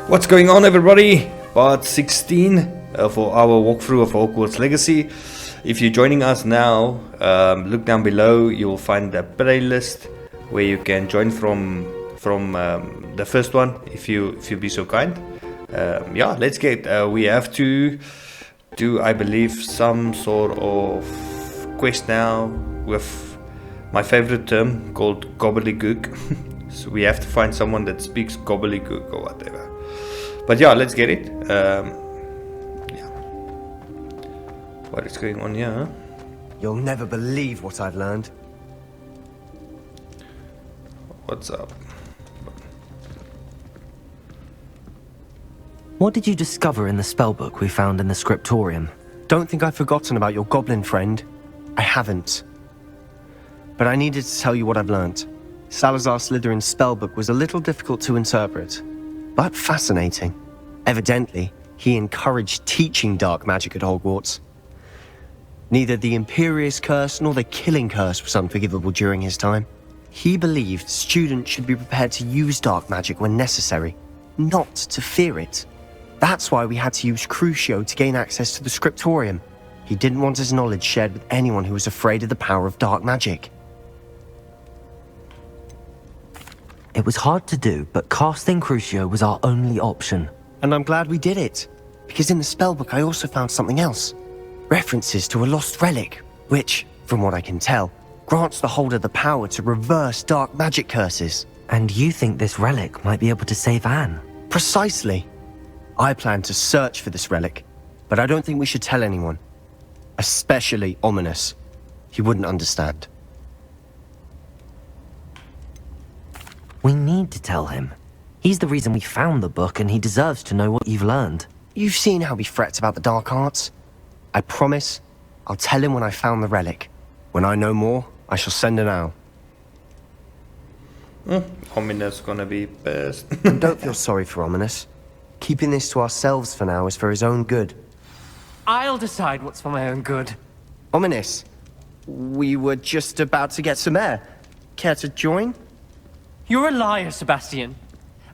What's going on, everybody? Part 16 for our walkthrough of Hogwarts Legacy. If you're joining us now, look down below. You will find a playlist where you can join from the first one, if you be so kind. Yeah, let's get. We have to do, I believe, some sort of quest now with my favorite term called gobbledygook. So we have to find someone that speaks gobbledygook or whatever. But yeah, let's get it. Yeah. What is going on here? You'll never believe what I've learned. What's up? What did you discover in the spellbook we found in the scriptorium? Don't think I've forgotten about your goblin friend. I haven't. But I needed to tell you what I've learned. Salazar Slytherin's spellbook was a little difficult to interpret, but fascinating. Evidently, he encouraged teaching dark magic at Hogwarts. Neither the Imperious Curse nor the Killing Curse was unforgivable during his time. He believed students should be prepared to use dark magic when necessary, not to fear it. That's why we had to use Crucio to gain access to the scriptorium. He didn't want his knowledge shared with anyone who was afraid of the power of dark magic. It was hard to do, but casting Crucio was our only option. And I'm glad we did it, because in the spellbook I also found something else. References to a lost relic, which, from what I can tell, grants the holder the power to reverse dark magic curses. And you think this relic might be able to save Anne? Precisely. I plan to search for this relic, but I don't think we should tell anyone. Especially Ominous. He wouldn't understand. We need to tell him. He's the reason we found the book, and he deserves to know what you've learned. You've seen how he frets about the dark arts. I promise I'll tell him when I found the relic. When I know more, I shall send an owl. Ominous gonna be pissed. And don't feel sorry for Ominous. Keeping this to ourselves for now is for his own good. I'll decide what's for my own good. Ominous, we were just about to get some air. Care to join? You're a liar, Sebastian.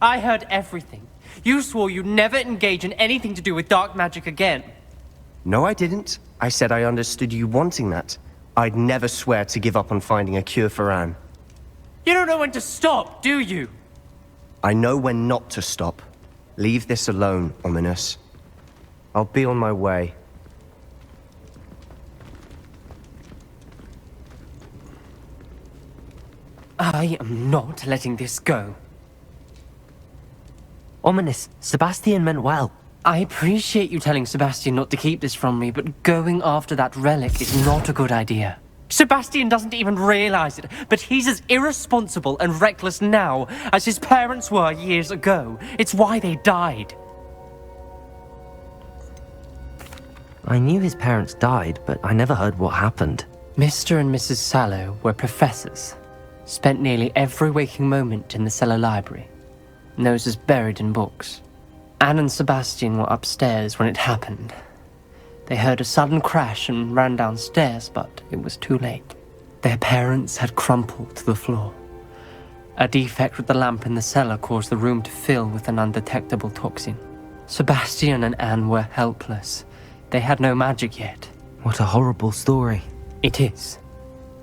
I heard everything. You swore you'd never engage in anything to do with dark magic again. No, I didn't. I said I understood you wanting that. I'd never swear to give up on finding a cure for Anne. You don't know when to stop, do you? I know when not to stop. Leave this alone, Ominous. I'll be on my way. I am not letting this go. Ominous, Sebastian meant well. I appreciate you telling Sebastian not to keep this from me, but going after that relic is not a good idea. Sebastian doesn't even realize it, but he's as irresponsible and reckless now as his parents were years ago. It's why they died. I knew his parents died, but I never heard what happened. Mr. and Mrs. Sallow were professors. Spent nearly every waking moment in the cellar library. Noses buried in books. Anne and Sebastian were upstairs when it happened. They heard a sudden crash and ran downstairs, but it was too late. Their parents had crumpled to the floor. A defect with the lamp in the cellar caused the room to fill with an undetectable toxin. Sebastian and Anne were helpless. They had no magic yet. What a horrible story. It is.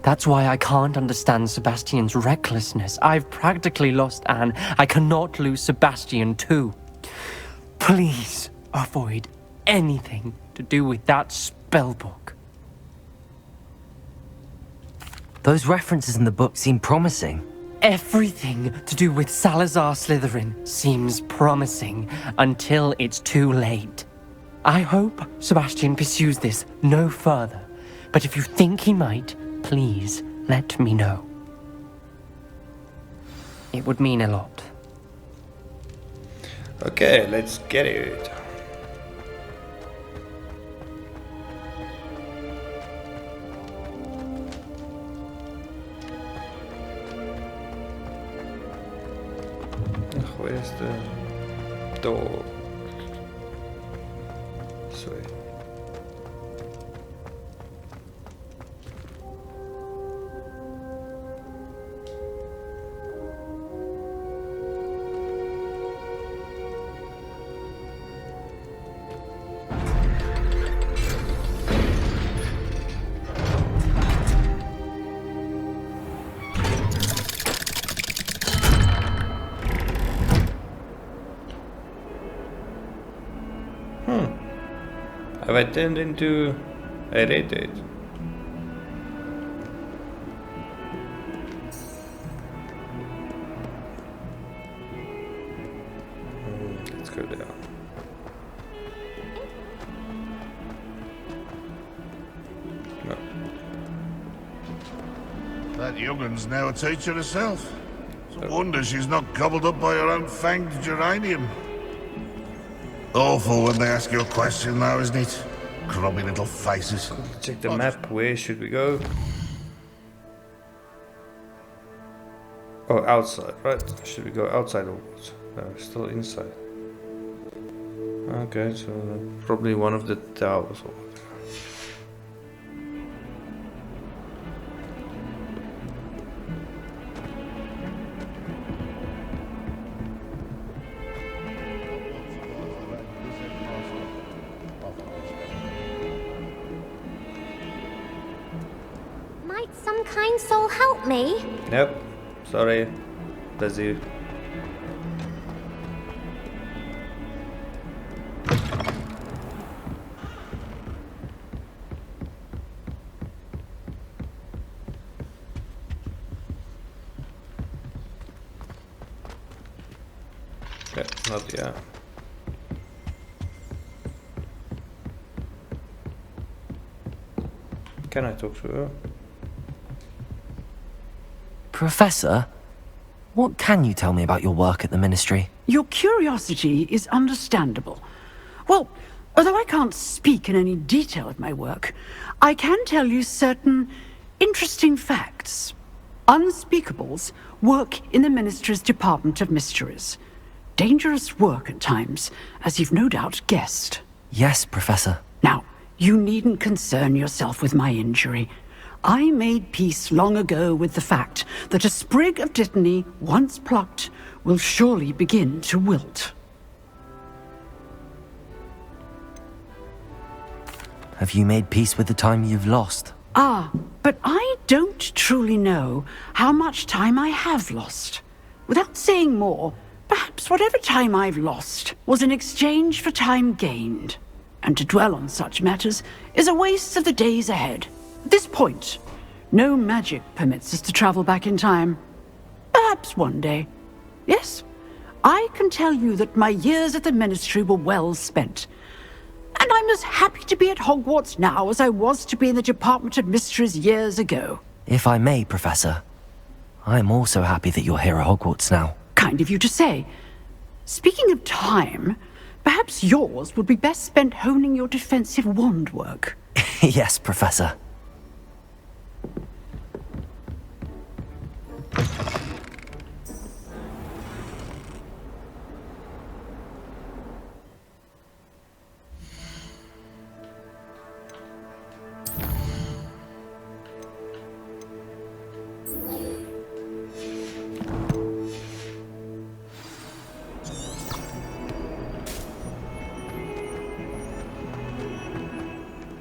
That's why I can't understand Sebastian's recklessness. I've practically lost Anne. I cannot lose Sebastian too. Please avoid anything to do with that spellbook. Those references in the book seem promising. Everything to do with Salazar Slytherin seems promising until it's too late. I hope Sebastian pursues this no further, but if you think he might, please let me know. It would mean a lot. Okay, let's get it. Where's the door? Sorry. Have I turned into a red dude? Let's go down. No. That youngun's now a teacher herself. It's a wonder she's not gobbled up by her own fanged geranium. Awful when they ask you a question now, isn't it? Grubby little faces. Check the map. Where should we go? Oh, outside, right? Should we go outside or what? No, we're still inside. Okay, so probably one of the towers or whatever. Might some kind soul help me? Nope. Sorry. Busy. Yeah, not yet. Can I talk to her? Professor, what can you tell me about your work at the Ministry? Your curiosity is understandable. Well, although I can't speak in any detail of my work, I can tell you certain interesting facts. Unspeakables work in the Ministry's Department of Mysteries. Dangerous work at times, as you've no doubt guessed. Yes, Professor. Now, you needn't concern yourself with my injury. I made peace long ago with the fact that a sprig of dittany, once plucked, will surely begin to wilt. Have you made peace with the time you've lost? Ah, but I don't truly know how much time I have lost. Without saying more, perhaps whatever time I've lost was in exchange for time gained. And to dwell on such matters is a waste of the days ahead. At this point, no magic permits us to travel back in time. Perhaps one day. Yes, I can tell you that my years at the Ministry were well spent. And I'm as happy to be at Hogwarts now as I was to be in the Department of Mysteries years ago. If I may, Professor, I'm also happy that you're here at Hogwarts now. Kind of you to say. Speaking of time, perhaps yours would be best spent honing your defensive wand work. Yes, Professor.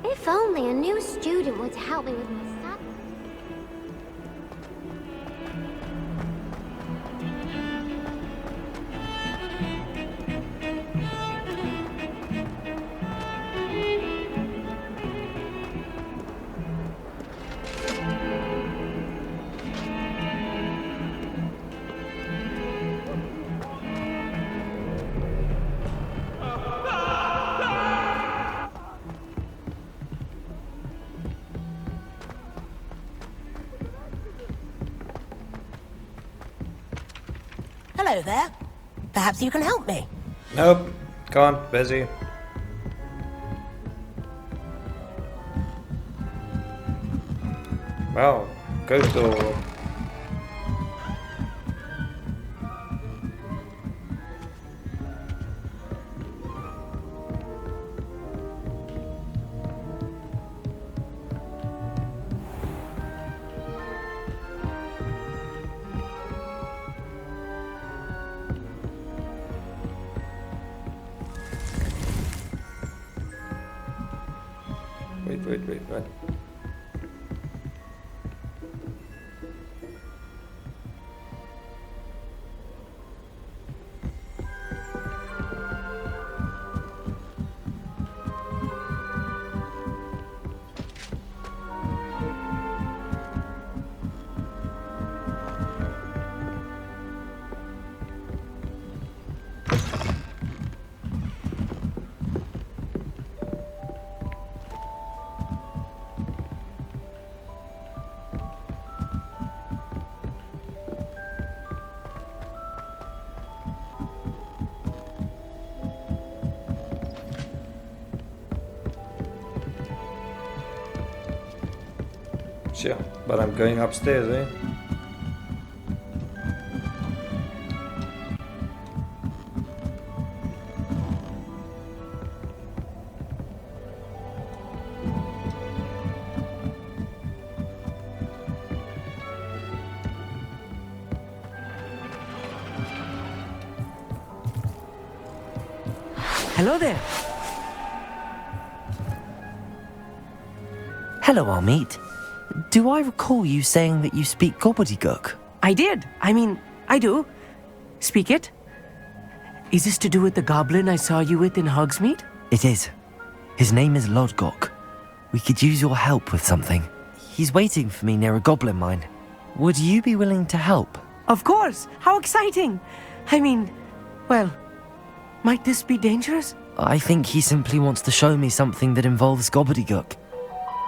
If only a new student were to help me with my stuff. Hello there. Perhaps you can help me. Nope. Can't. Busy. Wow. Ghost door. Wait. Sure, but I'm going upstairs, eh? Hello there. Hello, Armeet. Do I recall you saying that you speak gobbledygook? I did. I do. Speak it. Is this to do with the goblin I saw you with in Hogsmeade? It is. His name is Lodgok. We could use your help with something. He's waiting for me near a goblin mine. Would you be willing to help? Of course. How exciting. Well, might this be dangerous? I think he simply wants to show me something that involves gobbledygook.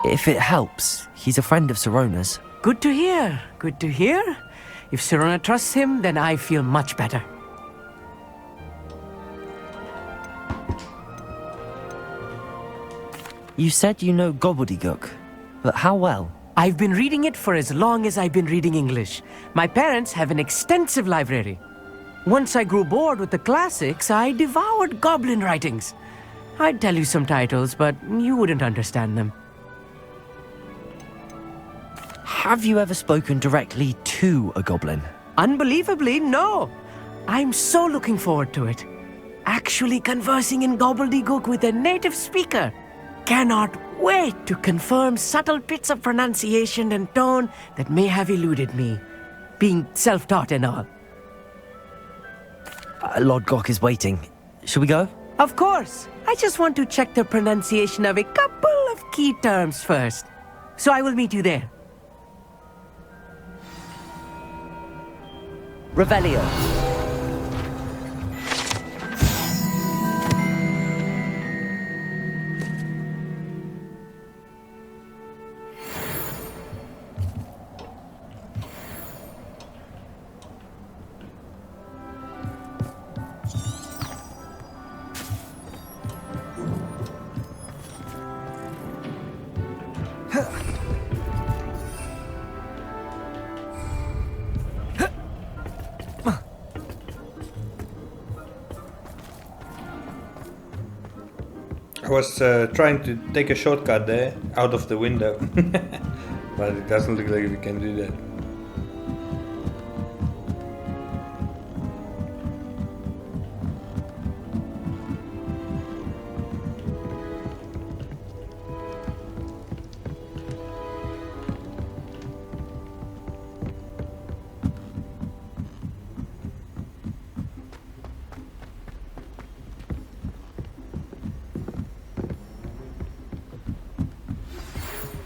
If it helps, he's a friend of Sirona's. Good to hear. Good to hear. If Sirona trusts him, then I feel much better. You said you know gobbledygook, but how well? I've been reading it for as long as I've been reading English. My parents have an extensive library. Once I grew bored with the classics, I devoured goblin writings. I'd tell you some titles, but you wouldn't understand them. Have you ever spoken directly to a goblin? Unbelievably, no. I'm so looking forward to it. Actually conversing in gobbledygook with a native speaker. Cannot wait to confirm subtle bits of pronunciation and tone that may have eluded me, being self-taught and all. Lodgok is waiting. Shall we go? Of course. I just want to check the pronunciation of a couple of key terms first. So I will meet you there. Revelio. I was trying to take a shortcut there, out of the window. But it doesn't look like we can do that.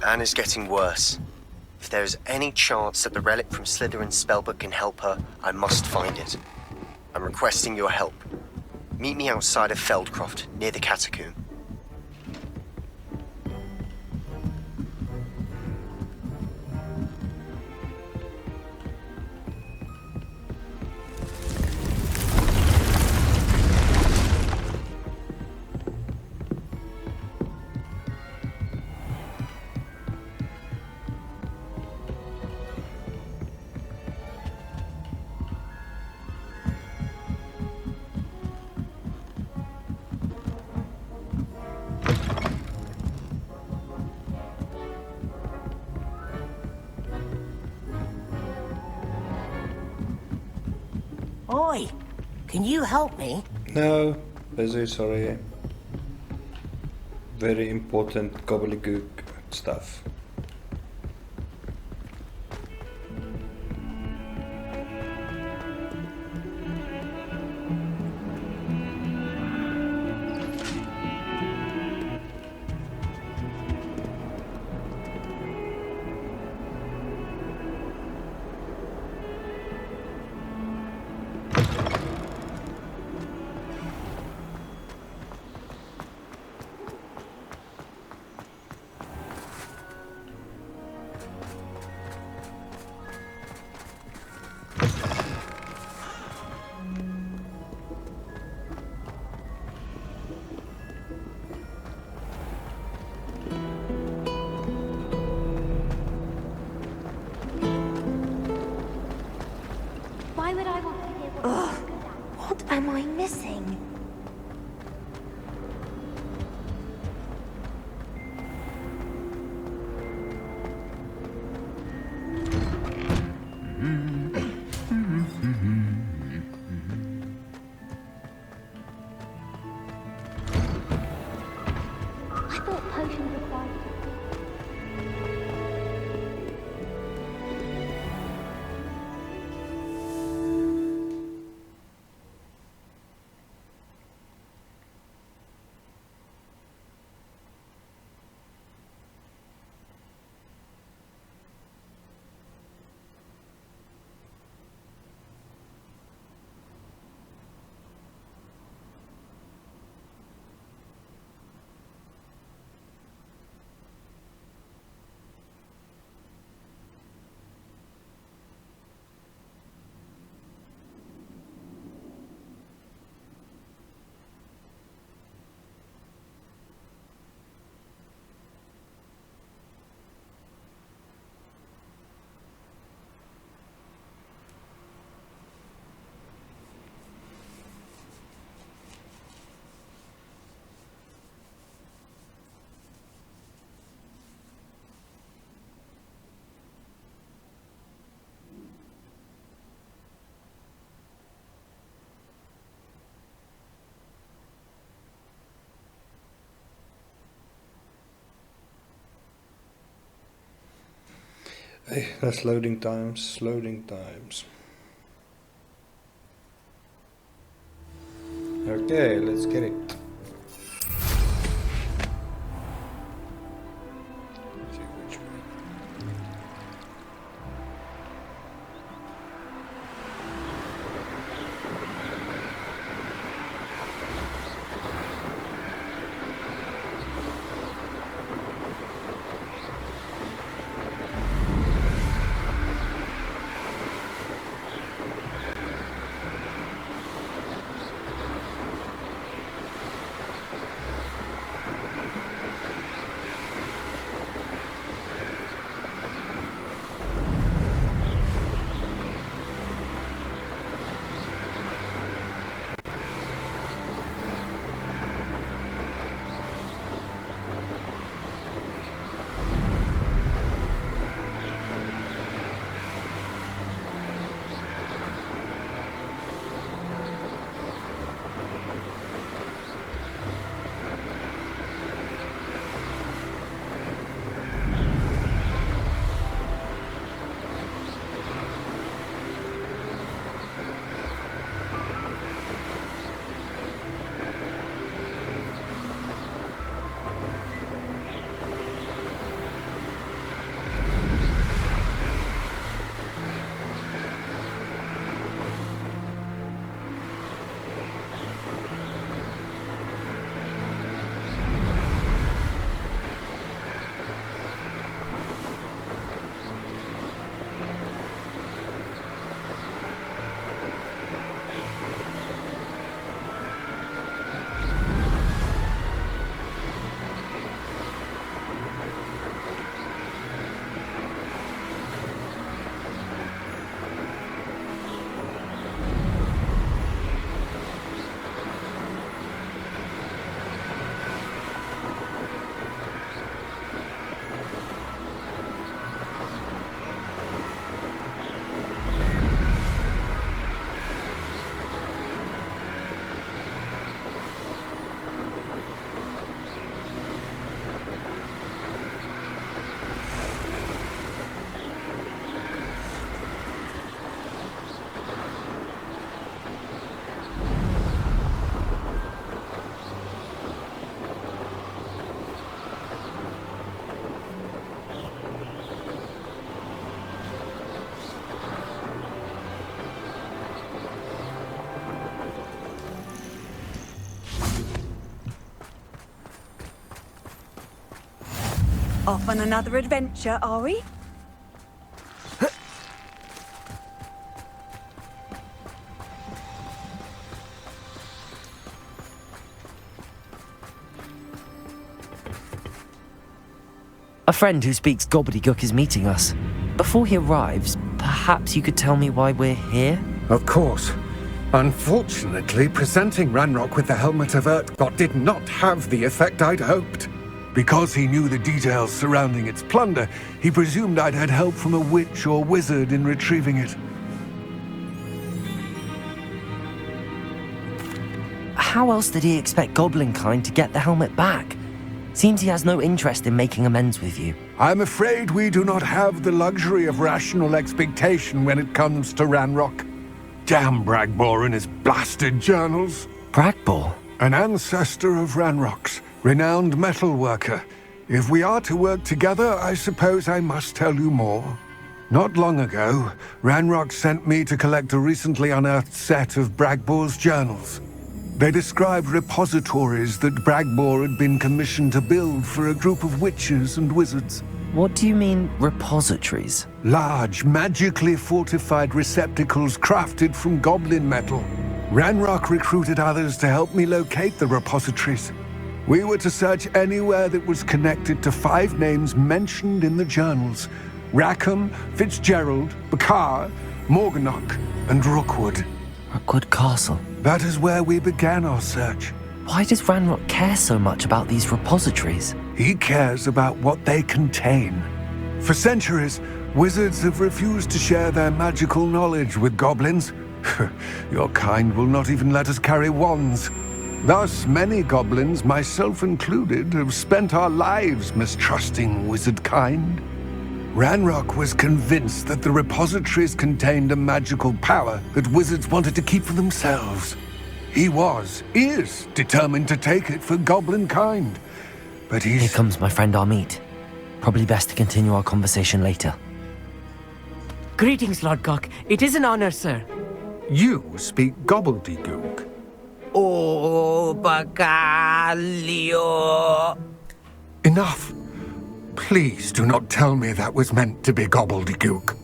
Anne is getting worse. If there is any chance that the relic from Slytherin's spellbook can help her, I must find it. I'm requesting your help. Meet me outside of Feldcroft, near the catacomb. Oi, can you help me? No, busy, sorry. Very important gobbledygook stuff. thought potions required. Hey, that's loading times, loading times. Okay, let's get it. Let's see which one. Off on another adventure, are we? A friend who speaks gobbledygook is meeting us. Before he arrives, perhaps you could tell me why we're here? Of course. Unfortunately, presenting Ranrock with the Helmet of Urtkot did not have the effect I'd hoped. Because he knew the details surrounding its plunder, he presumed I'd had help from a witch or wizard in retrieving it. How else did he expect Goblin kind to get the helmet back? Seems he has no interest in making amends with you. I'm afraid we do not have the luxury of rational expectation when it comes to Ranrock. Damn Bragbor and his blasted journals. Bragbor? An ancestor of Ranrock's, renowned metal worker. If we are to work together, I suppose I must tell you more. Not long ago, Ranrock sent me to collect a recently unearthed set of Bragbor's journals. They described repositories that Bragbor had been commissioned to build for a group of witches and wizards. What do you mean, repositories? Large, magically fortified receptacles crafted from goblin metal. Ranrock recruited others to help me locate the repositories. We were to search anywhere that was connected to 5 names mentioned in the journals: Rackham, Fitzgerald, Bakar, Morganach, and Rookwood. Rookwood Castle. That is where we began our search. Why does Ranrock care so much about these repositories? He cares about what they contain. For centuries, wizards have refused to share their magical knowledge with goblins. Your kind will not even let us carry wands. Thus, many goblins, myself included, have spent our lives mistrusting wizard kind. Ranrock was convinced that the repositories contained a magical power that wizards wanted to keep for themselves. He is determined to take it for goblin kind. But Here comes my friend Amit. Probably best to continue our conversation later. Greetings, Lord Gok. It is an honor, sir. You speak gobbledygook. Oh, Bacalio. Enough. Please do not tell me that was meant to be gobbledygook.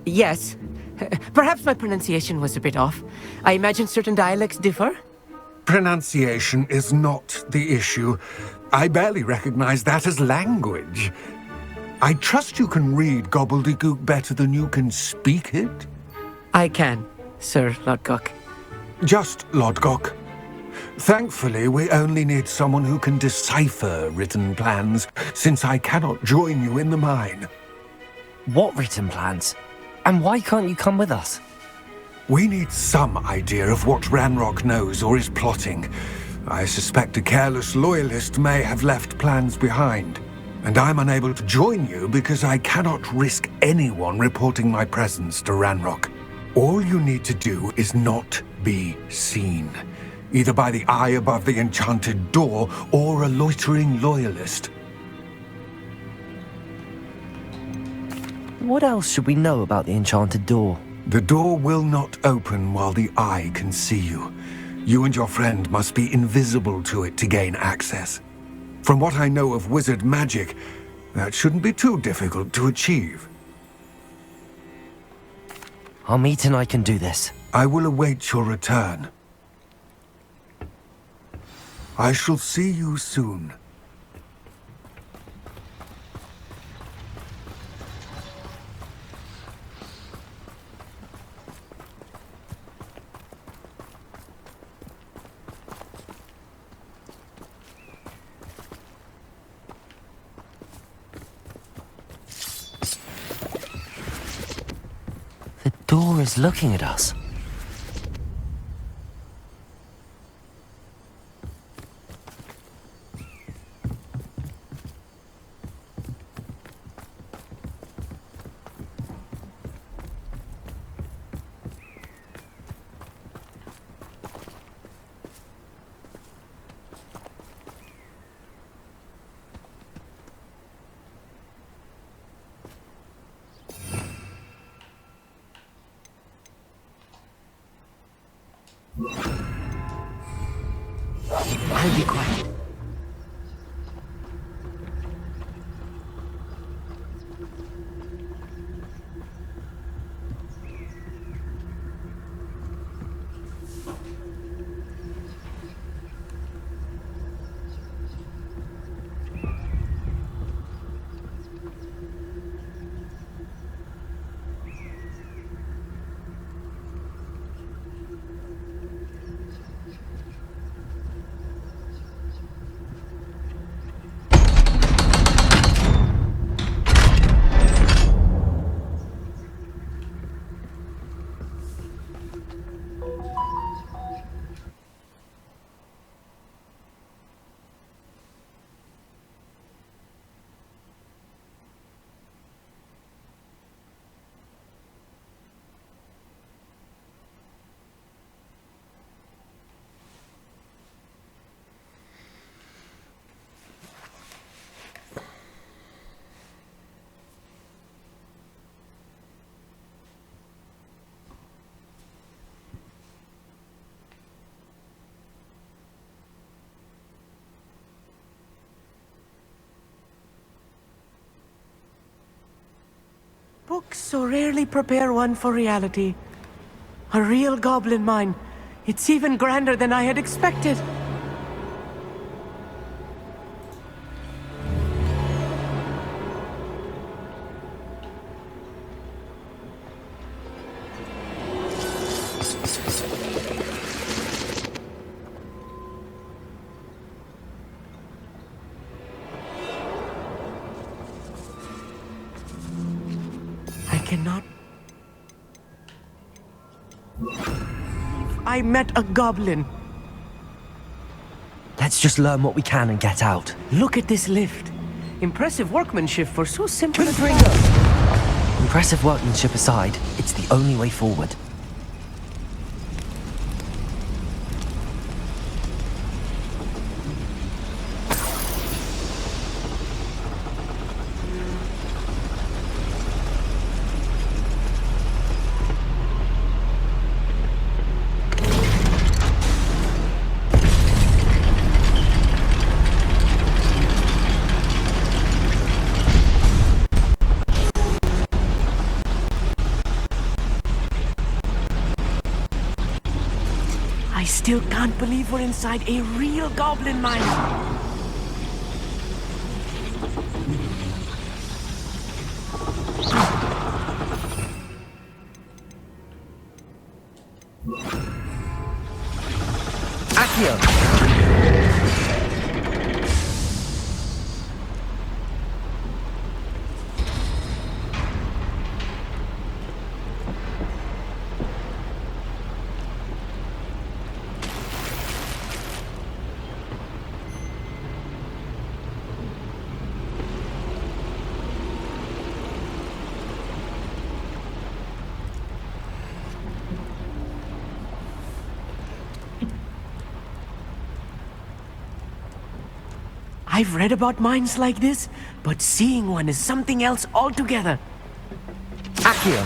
Yes. Perhaps my pronunciation was a bit off. I imagine certain dialects differ? Pronunciation is not the issue. I barely recognize that as language. I trust you can read gobbledygook better than you can speak it? I can, Sir Lodgok. Just Lodgok. Thankfully, we only need someone who can decipher written plans, since I cannot join you in the mine. What written plans? And why can't you come with us? We need some idea of what Ranrock knows or is plotting. I suspect a careless loyalist may have left plans behind. And I'm unable to join you because I cannot risk anyone reporting my presence to Ranrock. All you need to do is not be seen, either by the eye above the enchanted door or a loitering loyalist. What else should we know about the enchanted door? The door will not open while the eye can see you. You and your friend must be invisible to it to gain access. From what I know of wizard magic, that shouldn't be too difficult to achieve. Amit and I can do this. I will await your return. I shall see you soon. The door is looking at us. I'll be quiet. Books so rarely prepare one for reality. A real goblin mine. It's even grander than I had expected. I met a goblin. Let's just learn what we can and get out. Look at this lift. Impressive workmanship for so simple a thing. Impressive workmanship aside, it's the only way forward. I still can't believe we're inside a real goblin mine. Accio! I've read about mines like this, but seeing one is something else altogether. Accio!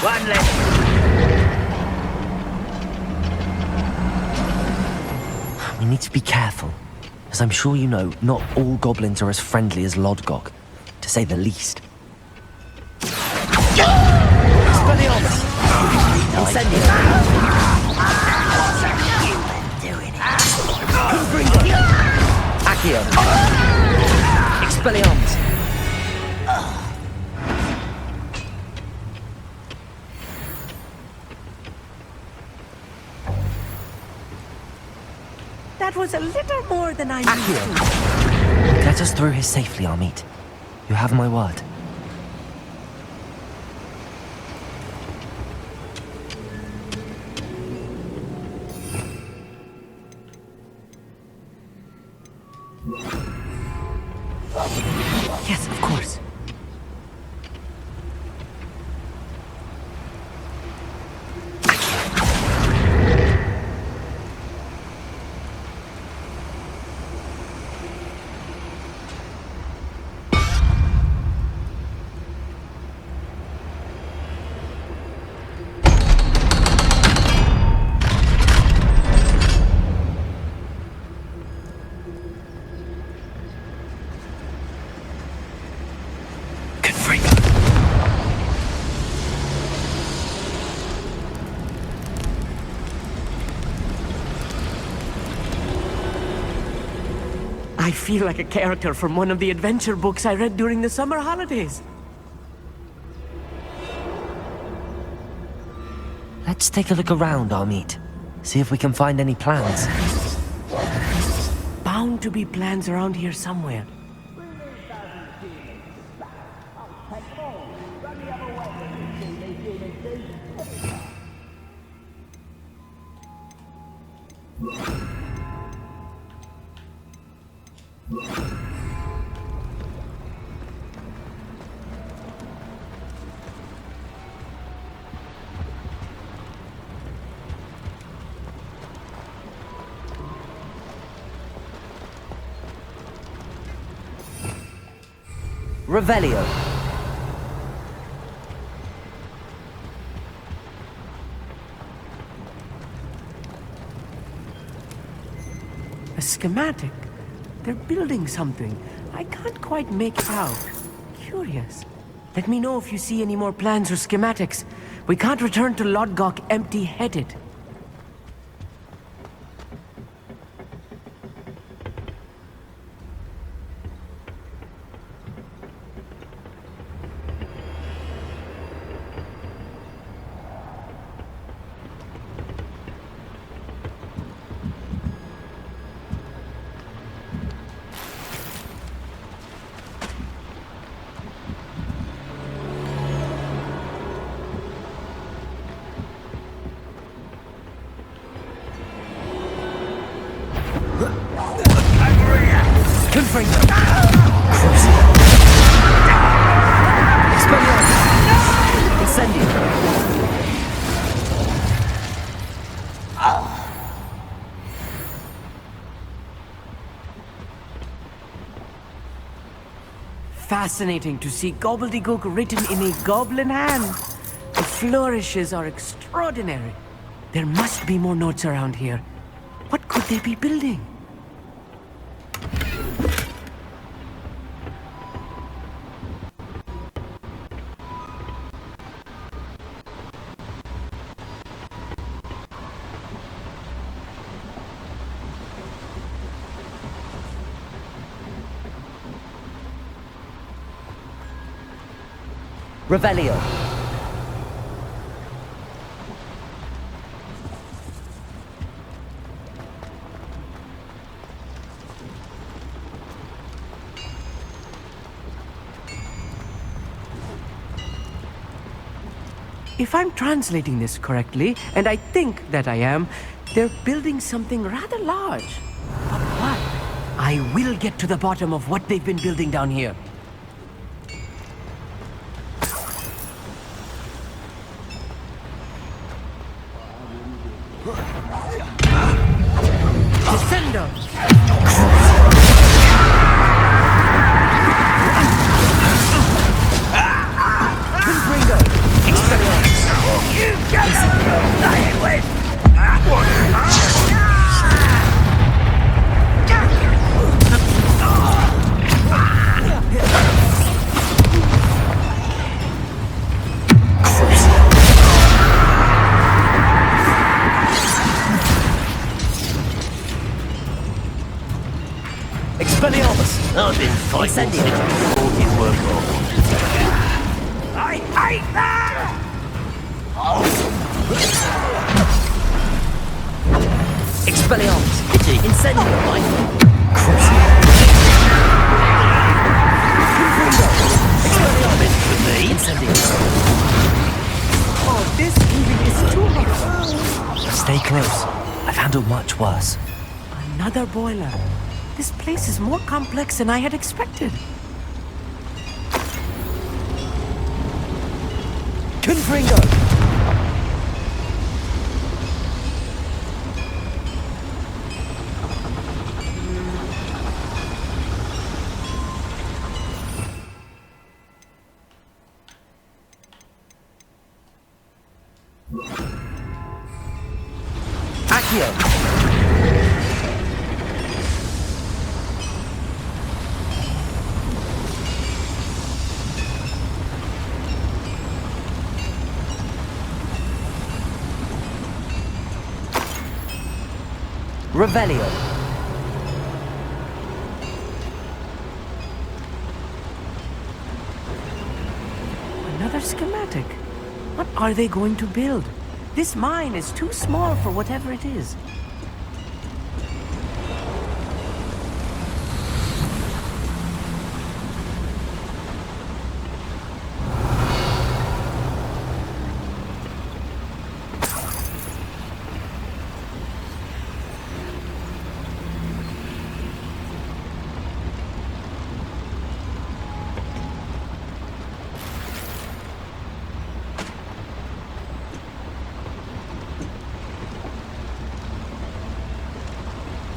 One left. We need to be careful. As I'm sure you know, not all goblins are as friendly as Lodgok, to say the least. Expelliarmus! Incendio! Accio! Expelliarmus! That was a little more than I Accio! Get us through here safely, Amit. You have my word. Yes, of course. I feel like a character from one of the adventure books I read during the summer holidays. Let's take a look around, Amit. See if we can find any plans. Bound to be plans around here somewhere. Revelio. A schematic. They're building something. I can't quite make it out. Curious. Let me know if you see any more plans or schematics. We can't return to Lodgok empty-headed. Fascinating to see gobbledygook written in a goblin hand. The flourishes are extraordinary. There must be more notes around here. What could they be building? Revelio. If I'm translating this correctly, and I think that I am, they're building something rather large. But what? I will get to the bottom of what they've been building down here. Descendo! Ringo! You got it! Wait! Expelliarmus! I've been fighting since before you were born. I hate that! Expelliarmus! Incendiary rifle! Expelliarmus! For me? Incendiary. Oh, this even is too much. Stay close. I've handled much worse. Another boiler. This place is more complex than I had expected. Confringo! Accio! Revelio. Another schematic. What are they going to build? This mine is too small for whatever it is.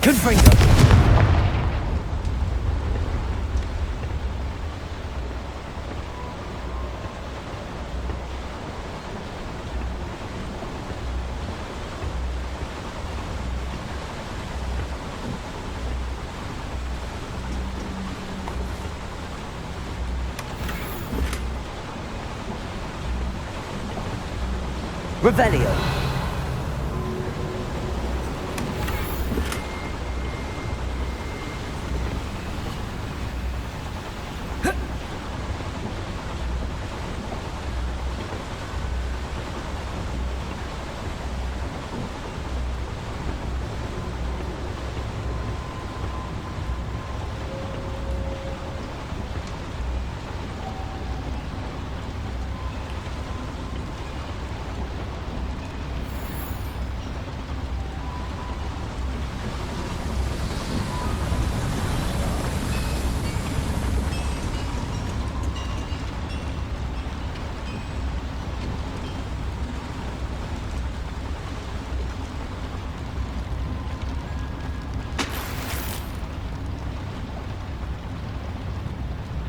Confringo! Revelio.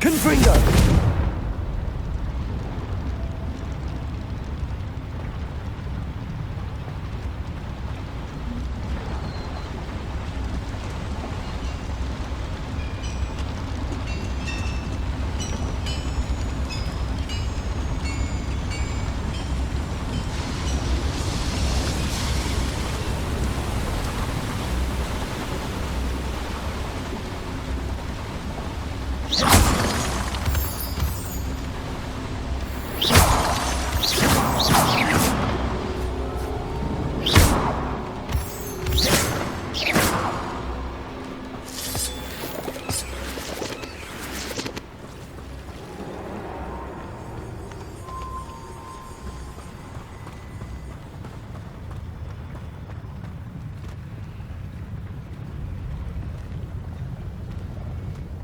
Confringo!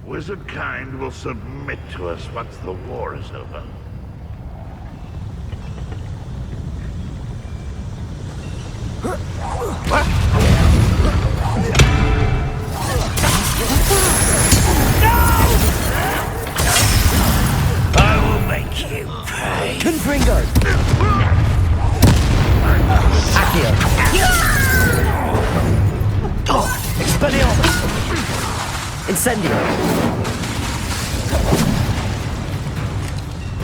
Wizard kind will submit to us once the war is over. I will make you pay. Confringo! Accio! Expelliarmus! Incendio!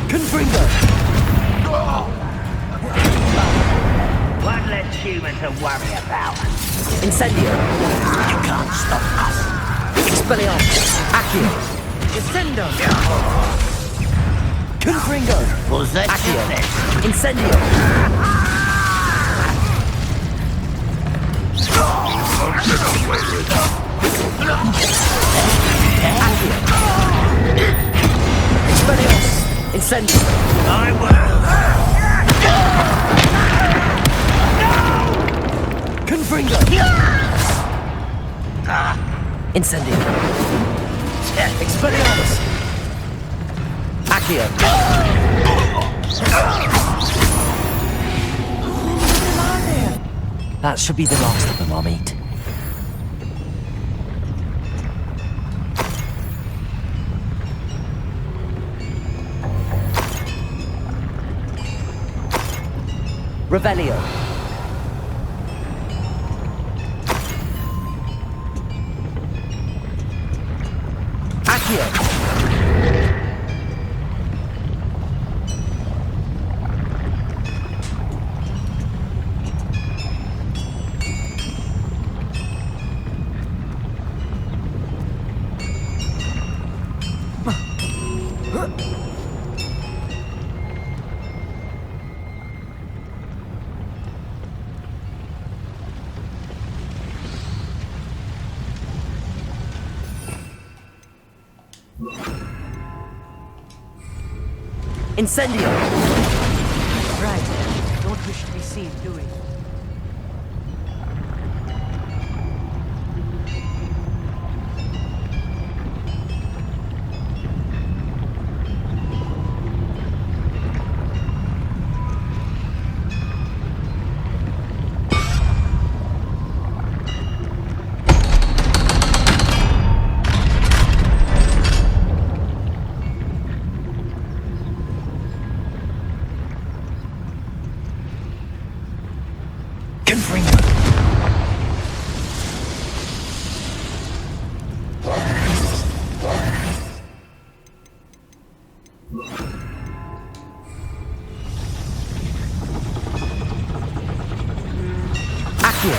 Confringo! One less human to worry about. Incendio! You can't stop us. Expelliarmus! Accio! Descendo! Confringo! Accio! Incendio! Accio! Expelliarmus! Incendio! I will. Confringo! Incendio! Expelliarmus! Accio! That should be the last of them I'll meet. Revelio. Accio. Incendio! Right. Don't wish to be seen, do we? This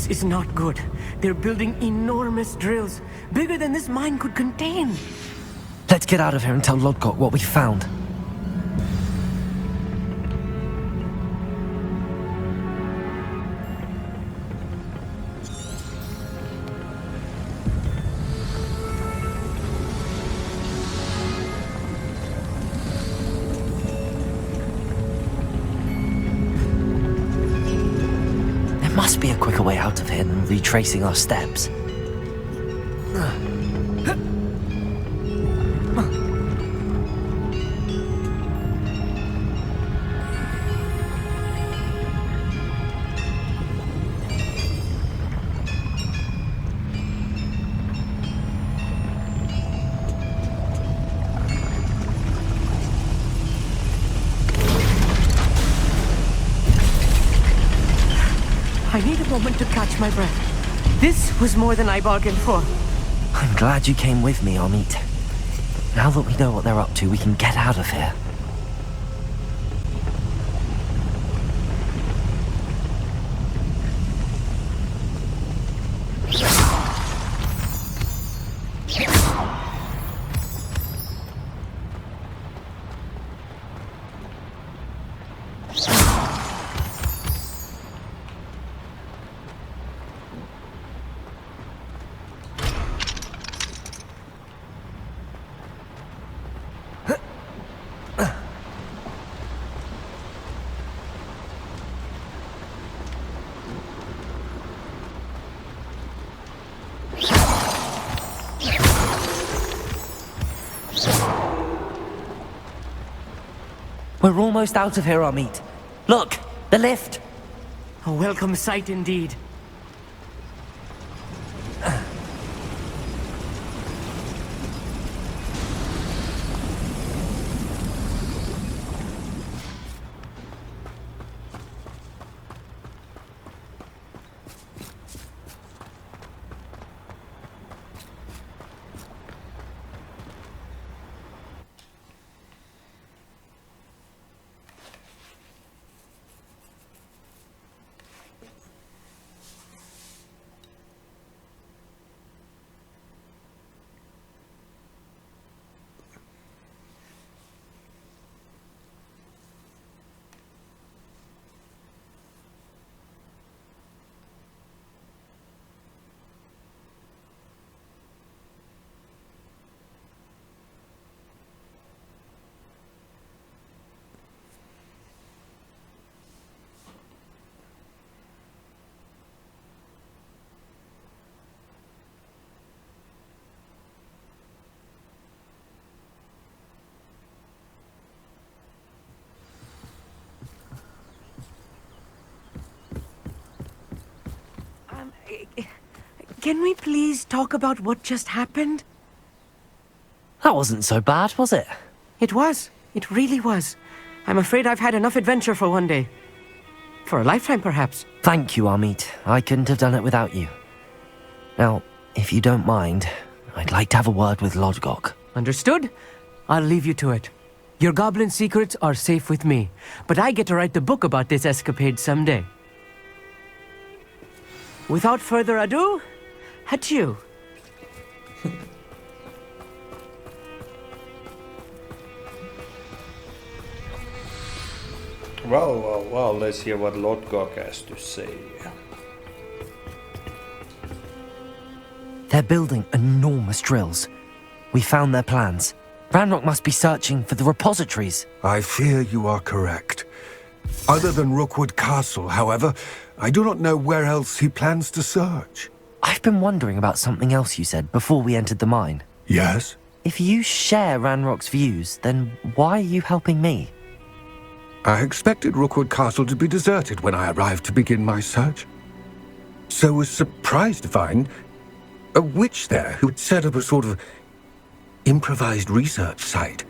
is not good. They're building enormous drills, bigger than this mine could contain. Let's get out of here and tell Lodgok what we found. There must be a quicker way out of here than retracing our steps. I need a moment to catch my breath. This was more than I bargained for. I'm glad you came with me, Amit. Now that we know what they're up to, we can get out of here. We're almost out of here, Amit. Look, the lift. A welcome sight indeed. Can we please talk about what just happened? That wasn't so bad, was it? It was. It really was. I'm afraid I've had enough adventure for one day. For a lifetime, perhaps. Thank you, Amit. I couldn't have done it without you. Now, if you don't mind, I'd like to have a word with Lodgok. Understood? I'll leave you to it. Your goblin secrets are safe with me, but I get to write the book about this escapade someday. Without further ado, adieu. Well, let's hear what Lodgok has to say. They're building enormous drills. We found their plans. Ranrock must be searching for the repositories. I fear you are correct. Other than Rookwood Castle, however, I do not know where else he plans to search. I've been wondering about something else you said before we entered the mine. Yes? If you share Ranrock's views, then why are you helping me? I expected Rookwood Castle to be deserted when I arrived to begin my search. So was surprised to find a witch there who had set up a sort of improvised research site.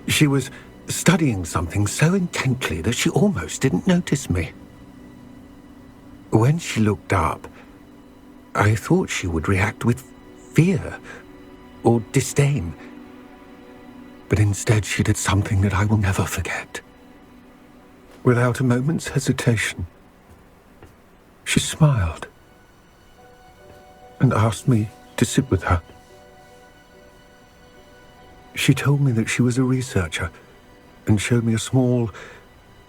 She was studying something so intently that she almost didn't notice me. When she looked up, I thought she would react with fear or disdain. But instead she did something that I will never forget. Without a moment's hesitation, she smiled and asked me to sit with her. She told me that she was a researcher and showed me a small,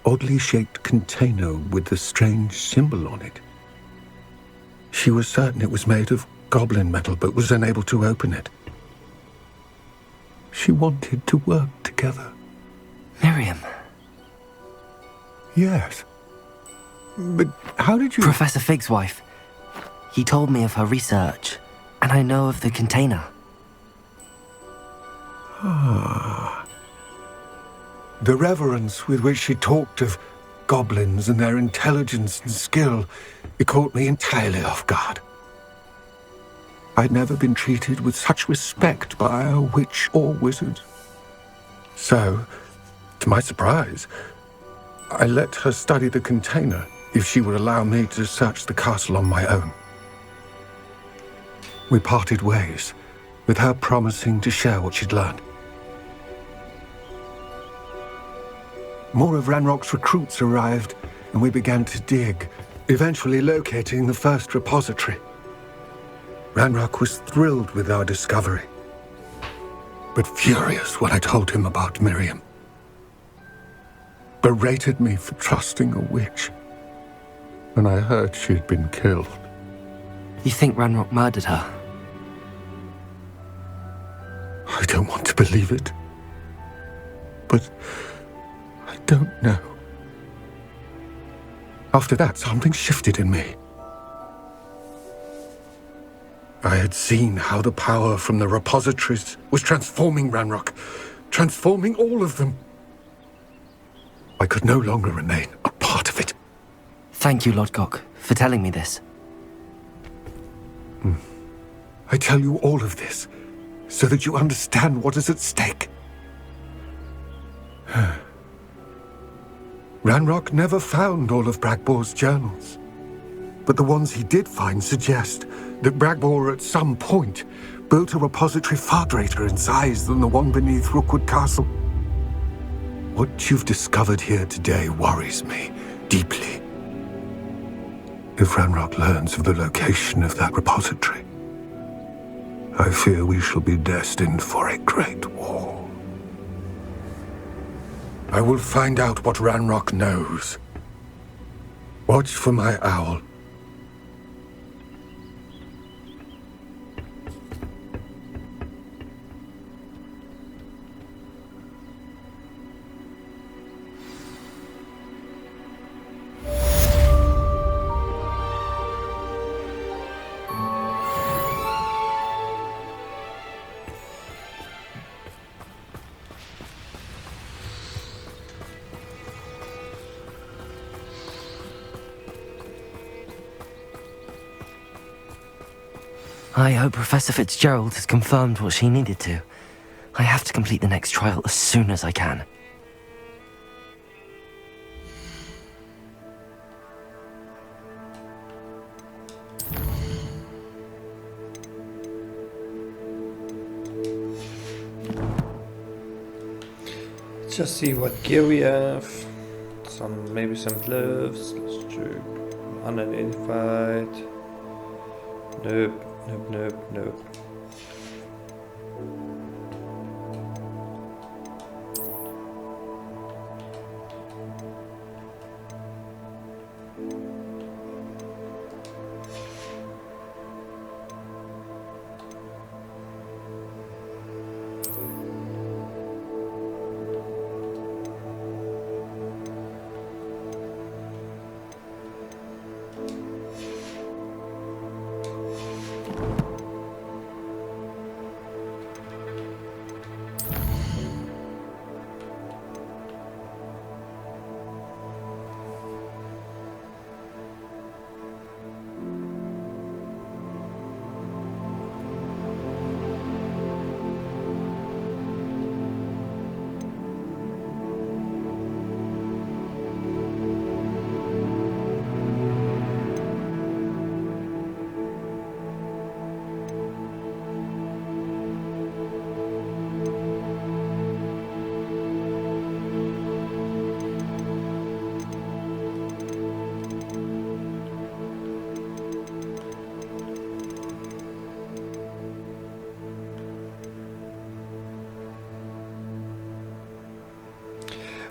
oddly shaped container with a strange symbol on it. She was certain it was made of goblin metal, but was unable to open it. She wanted to work together. Miriam. Yes. But how did you... Professor Fig's wife. He told me of her research, and I know of the container. Ah. The reverence with which she talked of goblins and their intelligence and skill, it caught me entirely off guard. I'd never been treated with such respect by a witch or wizard. So, to my surprise, I let her study the container if she would allow me to search the castle on my own. We parted ways, with her promising to share what she'd learned. More of Ranrock's recruits arrived, and we began to dig, eventually locating the first repository. Ranrock was thrilled with our discovery, but furious when I told him about Miriam. Berated me for trusting a witch, and I heard she'd been killed. You think Ranrock murdered her? I don't want to believe it, but I don't know. After that, something shifted in me. I had seen how the power from the repositories was transforming Ranrock, transforming all of them. I could no longer remain a part of it. Thank you, Lodgok, for telling me this. I tell you all of this so that you understand what is at stake. Ranrock never found all of Bragbor's journals, but the ones he did find suggest that Bragbor at some point built a repository far greater in size than the one beneath Rookwood Castle. What you've discovered here today worries me deeply. If Ranrock learns of the location of that repository, I fear we shall be destined for a great war. I will find out what Ranrock knows. Watch for my owl. I hope Professor Fitzgerald has confirmed what she needed to. I have to complete the next trial as soon as I can. Let's just see what gear we have. Maybe some gloves. Let's check. Unidentified. Nope. Nope.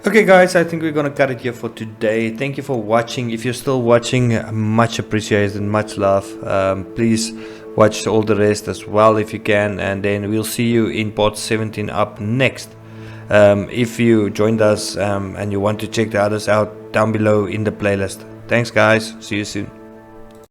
Okay guys, I think we're gonna cut it here for today. Thank you for watching. If you're still watching, much appreciated, much love. Please watch all the rest as well if you can, and then we'll see you in part 17 up next. If you joined us and you want to check the others out, down below in the playlist. Thanks guys, see you soon.